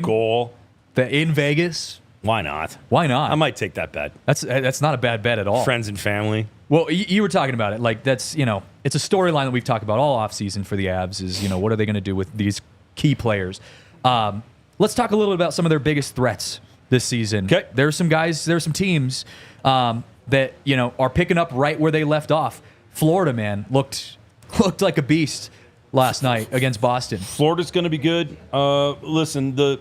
Goal. In Vegas. Why not? Why not? I might take that bet. That's not a bad bet at all. Friends and family. Well, you were talking about it. Like, that's, you know, it's a storyline that we've talked about all offseason for the Avs is, you know, what are they going to do with these key players? Let's talk a little bit about some of their biggest threats this season. Okay. There's some teams that, you know, are picking up right where they left off. Florida, man, looked like a beast last night against Boston. Florida's going to be good. Listen, the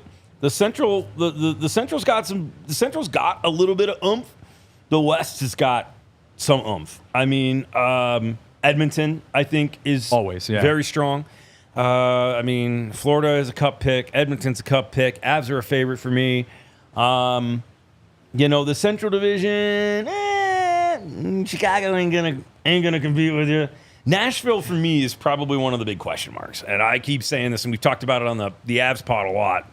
Central's got a little bit of oomph. The West has got some oomph. I mean, Edmonton, I think, is always very strong. I mean, Florida is a cup pick. Edmonton's a cup pick. Avs are a favorite for me. You know, the Central Division, Chicago ain't gonna compete with you. Nashville, for me, is probably one of the big question marks. And I keep saying this, and we've talked about it on the Avs pod a lot.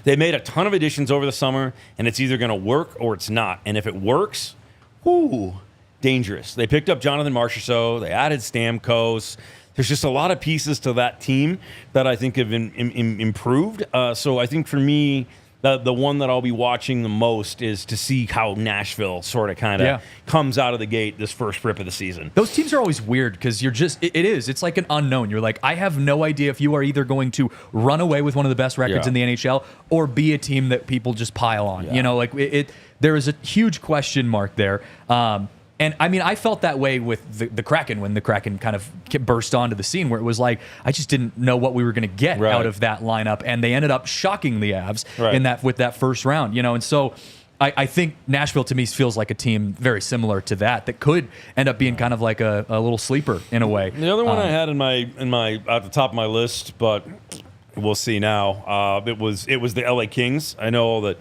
They made a ton of additions over the summer, and it's either going to work or it's not. And if it works, dangerous. They picked up Jonathan Marchessault. They added Stamkos. There's just a lot of pieces to that team that I think have improved. So I think for me, the one that I'll be watching the most is to see how Nashville sort of kind of comes out of the gate this first rip of the season. Those teams are always weird because you're just, it's like an unknown. You're like, I have no idea if you are either going to run away with one of the best records in the NHL or be a team that people just pile on. Yeah. You know, like there is a huge question mark there. And I mean, I felt that way with the Kraken when the Kraken kind of burst onto the scene, where it was like, I just didn't know what we were going to get out of that lineup, and they ended up shocking the Avs with that first round, you know. And so, I think Nashville to me feels like a team very similar to that could end up being kind of like a little sleeper in a way. The other one I had in my at the top of my list, but we'll see now. It was the LA Kings. I know that.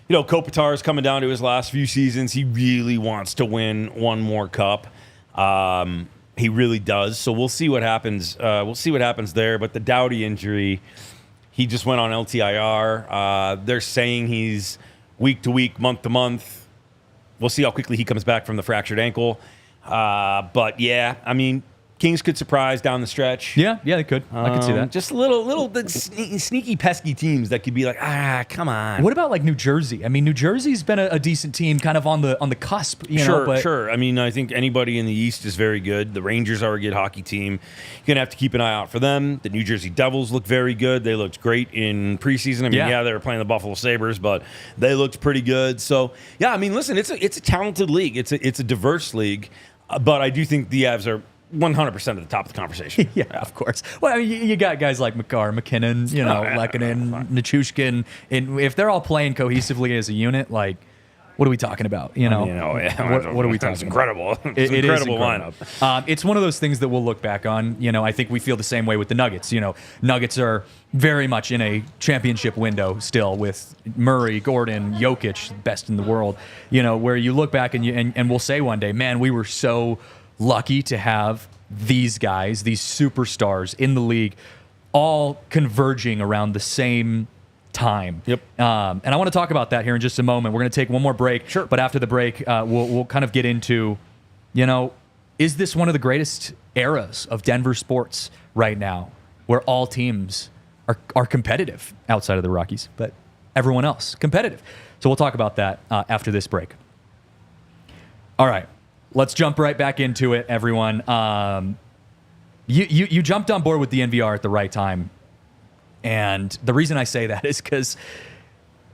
You know, Kopitar is coming down to his last few seasons. He really wants to win one more cup. He really does. So we'll see what happens. We'll see what happens there. But the Doughty injury, he just went on LTIR. They're saying he's week to week, month to month. We'll see how quickly he comes back from the fractured ankle. But yeah, I mean, Kings could surprise down the stretch. Yeah, they could. I could see that. Just little sneaky, pesky teams that could be like, come on. What about like New Jersey? I mean, New Jersey's been a decent team, kind of on the cusp. You know, sure. I mean, I think anybody in the East is very good. The Rangers are a good hockey team. You're gonna have to keep an eye out for them. The New Jersey Devils look very good. They looked great in preseason. I mean, they were playing the Buffalo Sabres, but they looked pretty good. So yeah, I mean, listen, it's a talented league. It's a diverse league, but I do think the Avs are 100% at the top of the conversation. Yeah, of course. Well, I mean, you got guys like Makar, McKinnon, you know, Lehkonen, Nichushkin, and if they're all playing cohesively as a unit, like, what are we talking about? You know, what are we talking It's incredible. about? It's It is incredible lineup. It's one of those things that we'll look back on. You know, I think we feel the same way with the Nuggets. You know, Nuggets are very much in a championship window still with Murray, Gordon, Jokic, best in the world. You know, where you look back and we'll say one day, man, we were so lucky to have these guys, these superstars in the league, all converging around the same time. Yep. And I want to talk about that here in just a moment. We're going to take one more break. Sure. But after the break, we'll kind of get into, you know, is this one of the greatest eras of Denver sports right now, where all teams are competitive outside of the Rockies, but everyone else competitive? So we'll talk about that after this break. All right. Let's jump right back into it, everyone. You jumped on board with DNVR at the right time. And the reason I say that is because,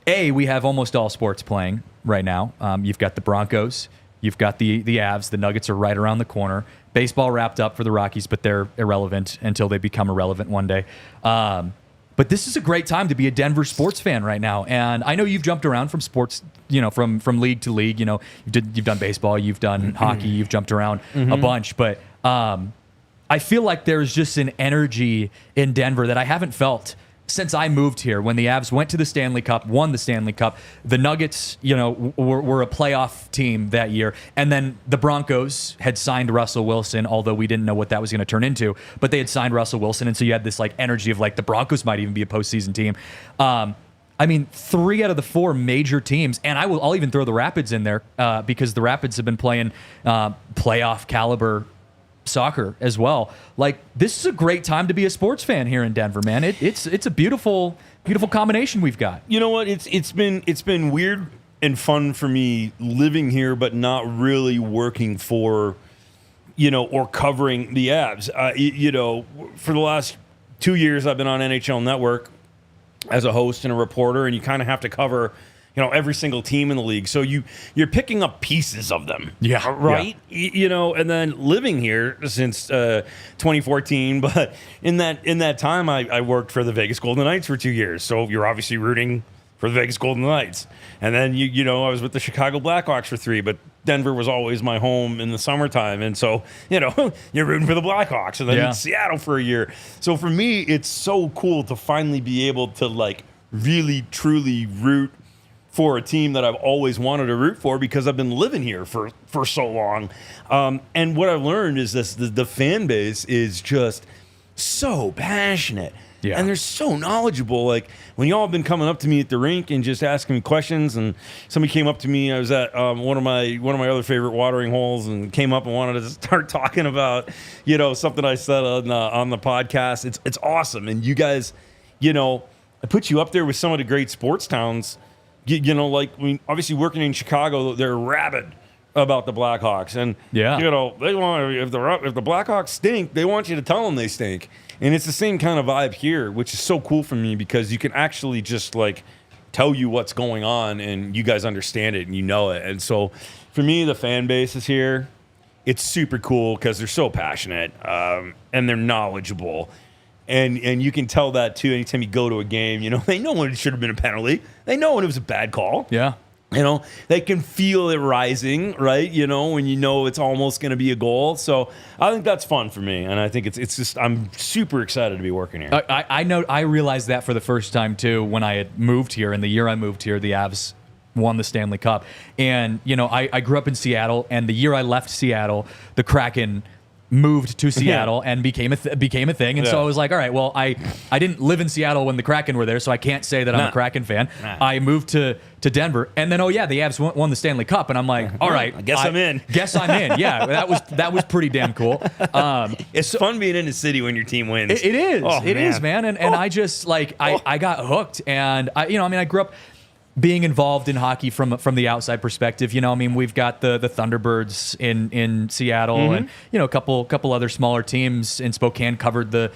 A, we have almost all sports playing right now. You've got the Broncos. You've got the Avs. The Nuggets are right around the corner. Baseball wrapped up for the Rockies, but they're irrelevant until they become irrelevant one day. But this is a great time to be a Denver sports fan right now. And I know you've jumped around from sports, you know, from league to league. You know, you've done baseball, you've done hockey, you've jumped around a bunch. But I feel like there's just an energy in Denver that I haven't felt since I moved here. When the Avs went to the Stanley Cup, won the Stanley Cup, the Nuggets, you know, were a playoff team that year, and then the Broncos had signed Russell Wilson, although we didn't know what that was going to turn into, but they had signed Russell Wilson, and so you had this like energy of like the Broncos might even be a postseason team. I mean, 3 out of the 4 major teams, and I'll even throw the Rapids in there because the Rapids have been playing playoff caliber soccer as well. Like, this is a great time to be a sports fan here in Denver, man. It's a beautiful combination we've got. You know what? It's been weird and fun for me living here, but not really working for, you know, or covering the Avs. You know, for the last 2 years, I've been on NHL Network as a host and a reporter, and you kind of have to cover, you know, every single team in the league. So you're picking up pieces of them. Yeah. Right? Yeah. You know, and then living here since 2014, but in that time I worked for the Vegas Golden Knights for 2 years. So you're obviously rooting for the Vegas Golden Knights. And then you know, I was with the Chicago Blackhawks for 3, but Denver was always my home in the summertime. And so, you know, you're rooting for the Blackhawks, and then in Seattle for a year. So for me, it's so cool to finally be able to like really truly root for a team that I've always wanted to root for because I've been living here for so long. And what I've learned is this: the fan base is just so passionate. Yeah. And they're so knowledgeable. Like, when y'all have been coming up to me at the rink and just asking me questions, and somebody came up to me, I was at one of my other favorite watering holes, and came up and wanted to start talking about, you know, something I said on the podcast. It's awesome. And you guys, you know, I put you up there with some of the great sports towns. You know, like, obviously working in Chicago, they're rabid about the Blackhawks, and you know, they want, if the Blackhawks stink, they want you to tell them they stink. And it's the same kind of vibe here, which is so cool for me because you can actually just like tell you what's going on, and you guys understand it and you know it. And so for me, the fan base is here. It's super cool because they're so passionate and they're knowledgeable. And you can tell that, too, anytime you go to a game. You know, they know when it should have been a penalty. They know when it was a bad call. Yeah. You know, they can feel it rising, right? You know, when you know it's almost going to be a goal. So I think that's fun for me. And I think it's just, I'm super excited to be working here. I know, I realized that for the first time, too, when I had moved here. And the year I moved here, the Avs won the Stanley Cup. And, you know, I grew up in Seattle. And the year I left Seattle, the Kraken moved to Seattle and became a thing. And so I was like, all right, well, I didn't live in Seattle when the Kraken were there, so I can't say that I'm a Kraken fan. I moved to Denver, and then the Avs won the Stanley Cup, and I'm like, all right, I guess I'm in. Guess I'm in. Yeah, that was pretty damn cool. It's fun being in the city when your team wins. It is. It is, man. And I just like I got hooked, and I grew up being involved in hockey from the outside perspective. You know, I mean, we've got the Thunderbirds in Seattle, and, you know, a couple other smaller teams in Spokane. Covered the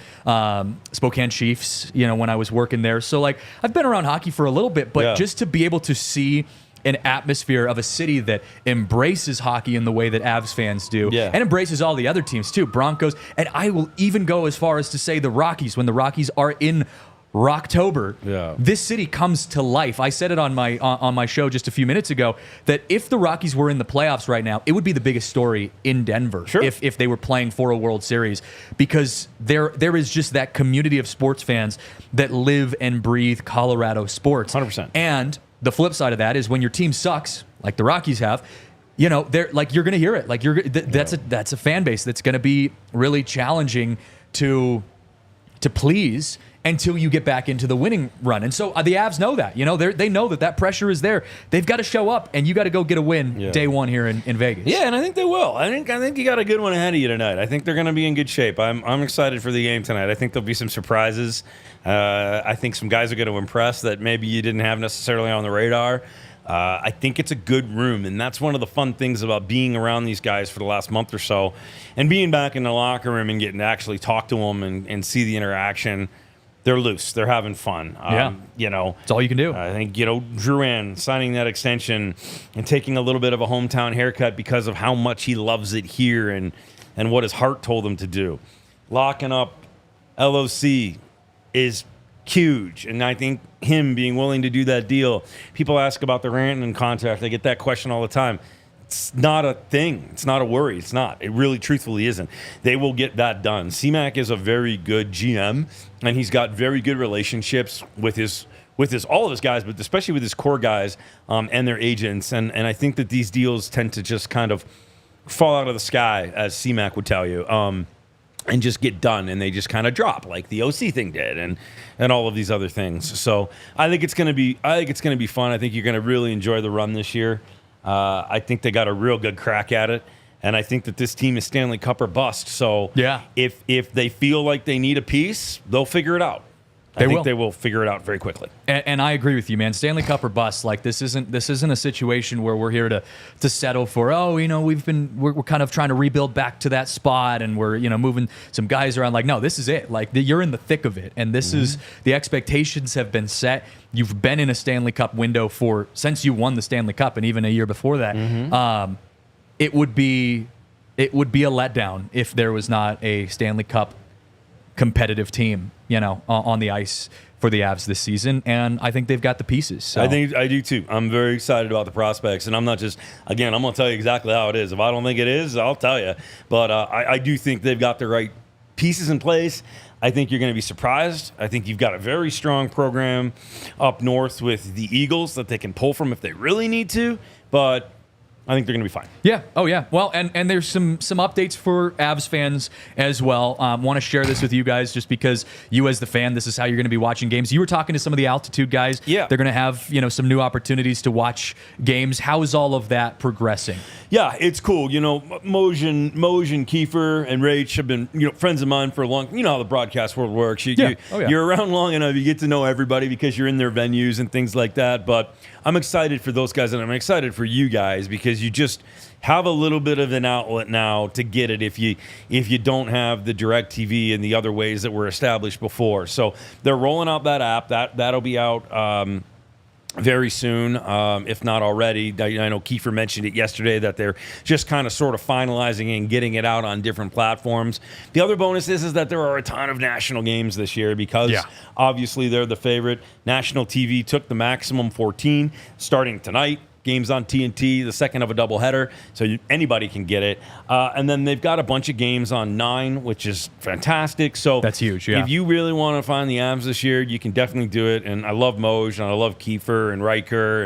Spokane Chiefs, you know, when I was working there. So, like, I've been around hockey for a little bit, but just to be able to see an atmosphere of a city that embraces hockey in the way that Avs fans do, and embraces all the other teams too, Broncos, and I will even go as far as to say the Rockies, when the Rockies are in Rocktober, Yeah. this city comes to life. I said it on my show just a few minutes ago that if the Rockies were in the playoffs right now, it would be the biggest story in Denver. Sure. If they were playing for a World Series, because there is just that community of sports fans that live and breathe Colorado sports. 100%. And the flip side of that is when your team sucks, like the Rockies have, you know, they're like, you're going to hear it. Like that's a fan base that's going to be really challenging to please until you get back into the winning run. And so the Avs know that. You know, they know that pressure is there. They've got to show up, and you got to go get a win day one here in Vegas. Yeah, and I think they will. I think you got a good one ahead of you tonight. I think they're going to be in good shape. I'm excited for the game tonight. I think there'll be some surprises. I think some guys are going to impress that maybe you didn't have necessarily on the radar. I think it's a good room, and that's one of the fun things about being around these guys for the last month or so and being back in the locker room and getting to actually talk to them and see the interaction. They're loose. They're having fun. You know, it's all you can do. I think, you know, Drouin signing that extension and taking a little bit of a hometown haircut because of how much he loves it here and what his heart told him to do. Locking up LOC is huge. And I think him being willing to do that deal, people ask about the Rantanen contract. I get that question all the time. It's not a thing. It's not a worry. It's not. It really, truthfully isn't. They will get that done. CMAC is a very good GM, and he's got very good relationships with his all of his guys, but especially with his core guys and their agents. And I think that these deals tend to just kind of fall out of the sky, as CMAC would tell you, and just get done, and they just kind of drop, like the OC thing did, and all of these other things. So I think it's going to be fun. I think you're going to really enjoy the run this year. I think they got a real good crack at it, and I think that this team is Stanley Cup or bust. So if they feel like they need a piece, they'll figure it out. I think they will figure it out very quickly. And I agree with you, man. Stanley Cup or bust. Like this isn't a situation where we're here to settle for, you know, we're kind of trying to rebuild back to that spot, and we're, you know, moving some guys around. Like, no, this is it. Like you're in the thick of it, and this is the expectations have been set. You've been in a Stanley Cup window since you won the Stanley Cup, and even a year before that. It would be a letdown if there was not a Stanley Cup competitive team, you know, on the ice for the Avs this season, and I think they've got the pieces. So. I think I do too. I'm very excited about the prospects, and I'm not just, again, I'm going to tell you exactly how it is. If I don't think it is, I'll tell you. But I do think they've got the right pieces in place. I think you're going to be surprised. I think you've got a very strong program up north with the Eagles that they can pull from if they really need to, but I think they're going to be fine. Yeah. Oh, yeah. Well, and there's some updates for Avs fans as well. Want to share this with you guys just because you, as the fan, this is how you're going to be watching games. You were talking to some of the altitude guys. Yeah. They're going to have, you know, some new opportunities to watch games. How is all of that progressing? Yeah, it's cool. You know, Moj and Kiefer and Rach have been, you know, friends of mine for a long. You know how the broadcast world works. You're around long enough, you get to know everybody because you're in their venues and things like that. But I'm excited for those guys, and I'm excited for you guys because you just have a little bit of an outlet now to get it if you don't have the direct TV and the other ways that were established before. So they're rolling out that app. That'll be out very soon, if not already. I know Kiefer mentioned it yesterday that they're just kind of sort of finalizing and getting it out on different platforms. The other bonus is that there are a ton of national games this year because obviously they're the favorite. National TV took the maximum 14 starting tonight. Games on TNT, the second of a doubleheader, so anybody can get it. And then they've got a bunch of games on 9, which is fantastic. So that's huge, yeah. If you really want to find the Avs this year, you can definitely do it. And I love Moj, and I love Kiefer and Riker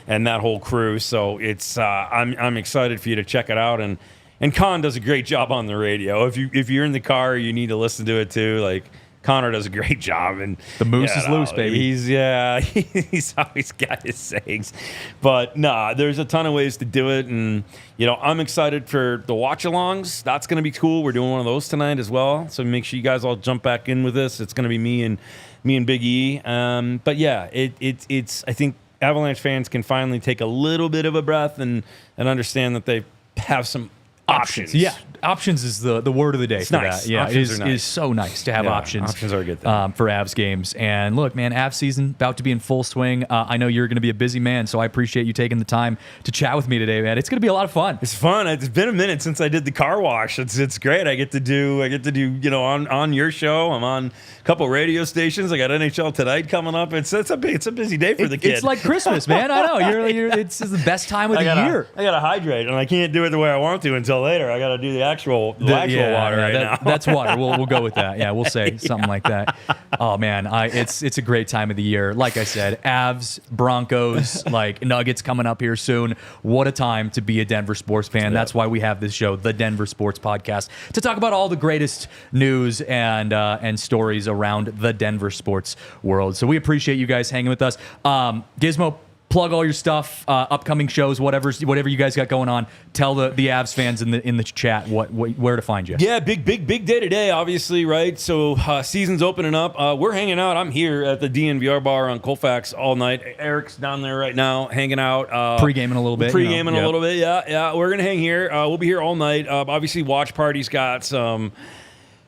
and that whole crew. So it's I'm excited for you to check it out. And Con does a great job on the radio. If you're in the car, you need to listen to it too. Like, Connor does a great job, and the moose is loose, baby. He's always got his sayings, but there's a ton of ways to do it, and you know I'm excited for the watch-alongs. That's going to be cool. We're doing one of those tonight as well, so make sure you guys all jump back in with this. It's going to be me and Big E, but yeah, it's I think Avalanche fans can finally take a little bit of a breath and understand that they have some Options. Yeah, options is the word of the day. It's nice. That. Yeah, Options are nice. is so nice to have options. Options are a good thing. For Avs games. And look, man, Avs season about to be in full swing. I know you're going to be a busy man, so I appreciate you taking the time to chat with me today, man. It's going to be a lot of fun. It's fun. It's been a minute since I did the car wash. It's great. I get to do on your show. I'm on a couple radio stations. I got NHL Tonight coming up. It's a busy day for the kid. It's like Christmas, man. I know. It's the best time of the year. I gotta hydrate, and I can't do it the way I want to until later. I gotta do the actual water now. That's water. We'll go with that. Yeah, we'll say something like that. Oh man, it's a great time of the year. Like I said, Avs, Broncos, like Nuggets coming up here soon. What a time to be a Denver sports fan. That's why we have this show, the Denver Sports Podcast, to talk about all the greatest news and stories around the Denver sports world. So we appreciate you guys hanging with us. Gizmo, plug all your stuff, upcoming shows, whatever you guys got going on. Tell the Avs fans in the chat where to find you. Yeah, big day today, obviously, right? So season's opening up. We're hanging out. I'm here at the DNVR bar on Colfax all night. Eric's down there right now, hanging out. Pre-gaming a little bit. A little bit, yeah. We're gonna hang here. We'll be here all night. Obviously, Watch Party's got some.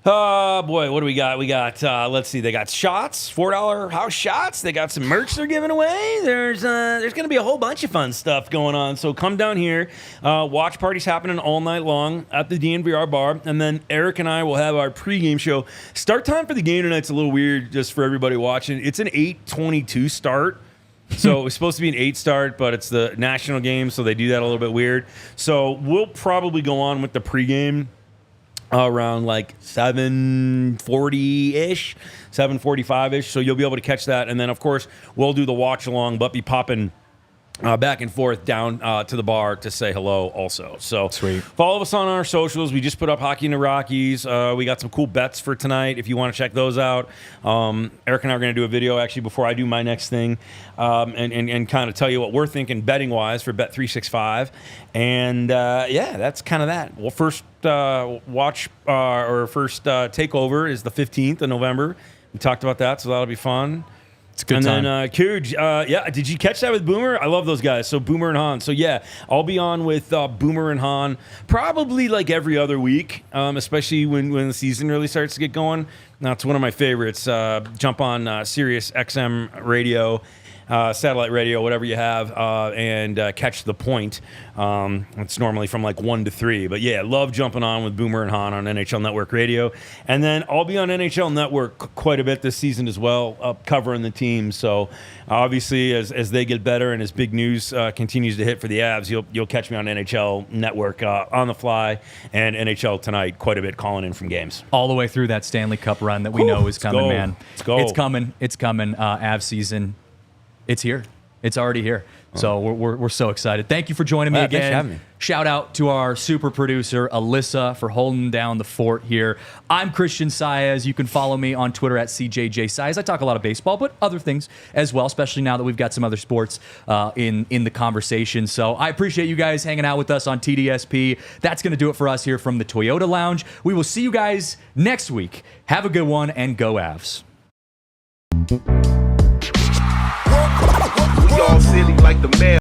Boy, what do we got? We got, let's see, they got shots, $4 house shots. They got some merch they're giving away. There's going to be a whole bunch of fun stuff going on. So come down here. Watch parties happening all night long at the DNVR bar. And then Eric and I will have our pregame show. Start time for the game tonight's a little weird just for everybody watching. It's an 8:22 start. So it was supposed to be an 8 start, but it's the national game, so they do that a little bit weird. So we'll probably go on with the pregame around like 7:40-ish, 7:45-ish. So you'll be able to catch that. And then, of course, we'll do the watch along, but be popping back and forth down to the bar to say hello also. So sweet. Follow us on our socials. We just put up Hockey in the Rockies. We got some cool bets for tonight if you want to check those out. Eric and I are going to do a video actually before I do my next thing and kind of tell you what we're thinking betting-wise for Bet365. And, that's kind of that. Well, first takeover is the 15th of November. We talked about that, so that'll be fun. It's a good time. Then Cooge, did you catch that with Boomer? I love those guys. So Boomer and Han. So yeah, I'll be on with Boomer and Han probably like every other week, especially when the season really starts to get going. Now it's one of my favorites. Jump on Sirius XM radio. Satellite radio, whatever you have, and catch the point. It's normally from like 1 to 3. But yeah, love jumping on with Boomer and Han on NHL Network Radio. And then I'll be on NHL Network quite a bit this season as well, covering the team. So obviously, as they get better and as big news continues to hit for the Avs, you'll catch me on NHL Network on the fly and NHL Tonight quite a bit, calling in from games. All the way through that Stanley Cup run that we know is coming, man. Let's go. It's coming. Avs season. It's here. It's already here. So we're so excited. Thank you for joining me again. Thanks for having me. Shout out to our super producer, Alyssa, for holding down the fort here. I'm Christian Saez. You can follow me on Twitter at CJJ I talk a lot of baseball, but other things as well, especially now that we've got some other sports in the conversation. So I appreciate you guys hanging out with us on TDSP. That's going to do it for us here from the Toyota Lounge. We will see you guys next week. Have a good one, and go Avs. We all silly like the man.